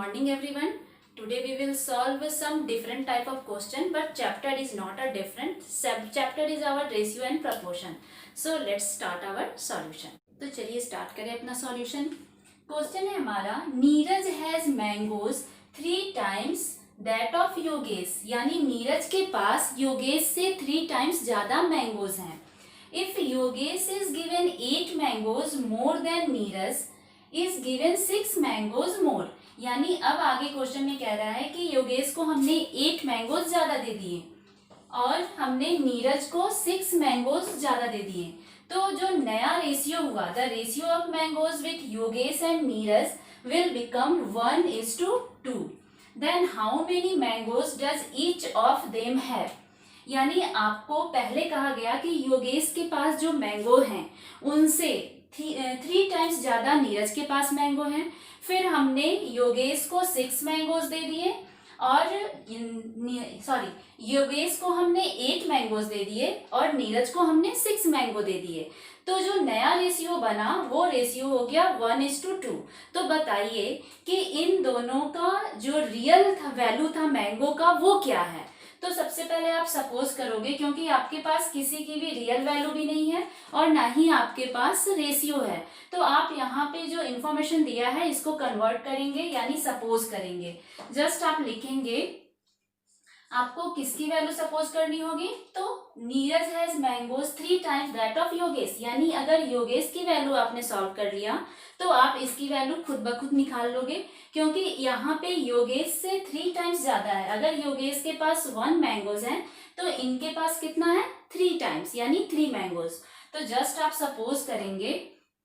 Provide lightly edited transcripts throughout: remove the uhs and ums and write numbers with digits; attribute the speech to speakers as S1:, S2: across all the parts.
S1: morning everyone. Today we will solve some different type of question, but chapter is not a different. Chapter is our ratio and proportion. So let's start our solution. तो चलिए start करें अपना solution. Question है हमारा, Neeraj has mangoes 3 times that of Yogesh. यानी नीरज के पास योगेश से 3 times ज्यादा मैंगोज हैं. If Yogesh is given 8 mangoes more than Neeraj is given 6 mangoes more. यानी अब आगे क्वेश्चन में कह रहा है कि योगेश को हमने 8 मैंगोज ज्यादा दे दिए और हमने नीरज को 6 मैंगोज ज्यादा दे दिए. तो जो नया रेशियो हुआ, the ratio of mangoes with Yogesh and Neeraj will become 1:2. Then how many mangoes does each of them have. यानी आपको पहले कहा गया कि योगेश के पास जो मैंगो हैं उनसे 3 टाइम्स ज्यादा नीरज के पास मैंगो हैं. फिर हमने योगेश को 6 मैंगोज दे दिए और योगेश को हमने 8 मैंगोज दे दिए और नीरज को हमने 6 मैंगो दे दिए. तो जो नया रेशियो बना वो रेशियो हो गया 1:2. तो बताइए कि इन दोनों का जो रियल वैल्यू था मैंगो का वो क्या है. तो सबसे पहले आप सपोज करोगे, क्योंकि आपके पास किसी की भी रियल वैल्यू भी नहीं है और ना ही आपके पास रेशियो है, तो आप यहाँ पे जो इन्फॉर्मेशन दिया है इसको कन्वर्ट करेंगे यानी सपोज करेंगे. जस्ट आप लिखेंगे, आपको किसकी वैल्यू सपोज करनी होगी, तो Neeraj has mangoes 3 times that of Yogesh. यानी अगर योगेश की वैल्यू आपने सॉल्व कर लिया तो आप इसकी वैल्यू खुद ब खुद निकाल लोगे, क्योंकि यहाँ पे योगेश से 3 टाइम्स ज्यादा है. अगर योगेश के पास 1 मैंगोज है तो इनके पास कितना है 3 टाइम्स यानी 3 मैंगोज. तो जस्ट आप सपोज करेंगे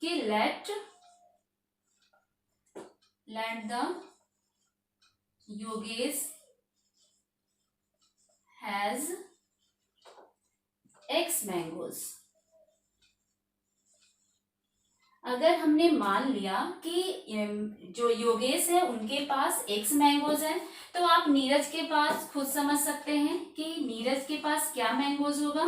S1: कि let the Yogesh has x mangoes. अगर हमने मान लिया कि जो योगेश है उनके पास x मैंगोज है, तो आप नीरज के पास खुद समझ सकते हैं कि नीरज के पास क्या मैंगोज होगा.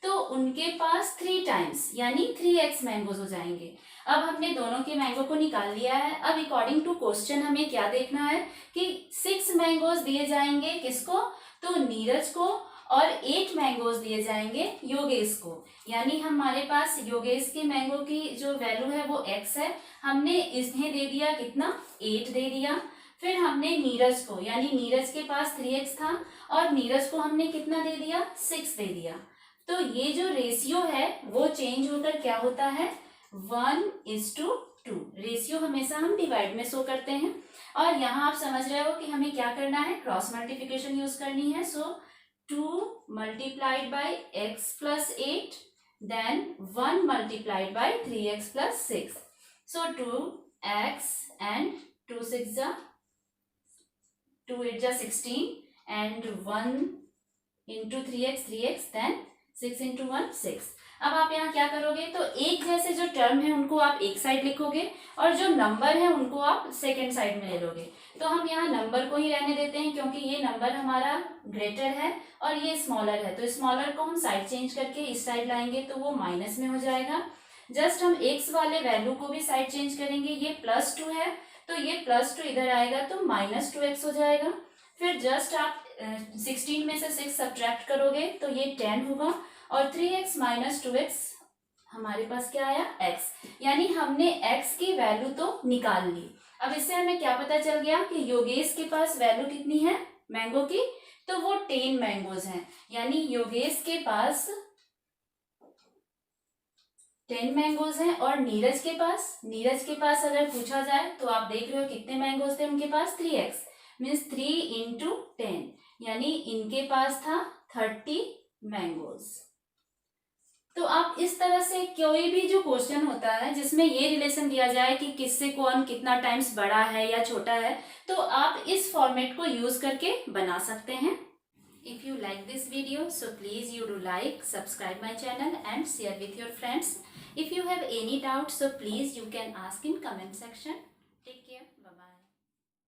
S1: तो उनके पास 3 टाइम्स यानी 3x मैंगोज हो जाएंगे. अब हमने दोनों के मैंगो को निकाल लिया है. अब अकॉर्डिंग टू क्वेश्चन हमें क्या देखना है कि 6 मैंगोज दिए जाएंगे किसको, तो नीरज को, और 8 मैंगोज दिए जाएंगे योगेश को. यानी हमारे पास योगेश के मैंगो की जो वैल्यू है वो x है. हमने इसमें दे दिया कितना 8 दे दिया. फिर हमने नीरज को, यानी नीरज के पास 3x था और नीरज को हमने कितना दे दिया 6 दे दिया. तो ये जो रेशियो है वो चेंज होकर क्या होता है 1:2. रेशियो हमेशा हम डिवाइड में शो करते हैं. और यहाँ आप समझ रहे हो कि हमें क्या करना है, क्रॉस मल्टीप्लिकेशन यूज करनी है. सो 2 multiplied by x plus 8 then 1 multiplied by 3x plus 6. So 2x and 2 6 जा 2 8 जा 16 and 1 into 3x then 6 into 1 6. अब आप यहाँ क्या करोगे, तो एक जैसे जो टर्म है उनको आप एक साइड लिखोगे और जो नंबर है उनको आप सेकेंड साइड में ले लोगे. तो हम यहाँ नंबर को ही रहने देते हैं क्योंकि ये नंबर हमारा ग्रेटर है और ये स्मॉलर है. तो स्मॉलर को हम साइड चेंज करके इस साइड लाएंगे तो वो माइनस में हो जाएगा. जस्ट हम x वाले वैल्यू को भी साइड चेंज करेंगे. ये +2 है तो ये +2 इधर आएगा तो -2x हो जाएगा. फिर जस्ट आप 16 में से 6 सब्ट्रैक्ट करोगे तो ये 10 होगा और 3x - 2x हमारे पास क्या आया x. यानी हमने x की वैल्यू तो निकाल ली. अब इससे हमें क्या पता चल गया कि योगेश के पास वैल्यू कितनी है मैंगो की, तो वो 10 मैंगोज हैं. यानी योगेश के पास 10 मैंगोज हैं और नीरज के पास अगर पूछा जाए तो आप देख रहे हो कितने मैंगोज थे उनके पास 3x मीन्स 3 into 10. यानी इनके पास था 30 मैंगोज. तो आप इस तरह से कोई भी जो क्वेश्चन होता है जिसमें ये रिलेशन दिया जाए कि किससे कौन कितना टाइम्स बड़ा है या छोटा है, तो आप इस फॉर्मेट को यूज करके बना सकते हैं. If you like this video so please you do like, subscribe my channel and share with your friends. If you have any doubt so please you can ask in comment section. Take care.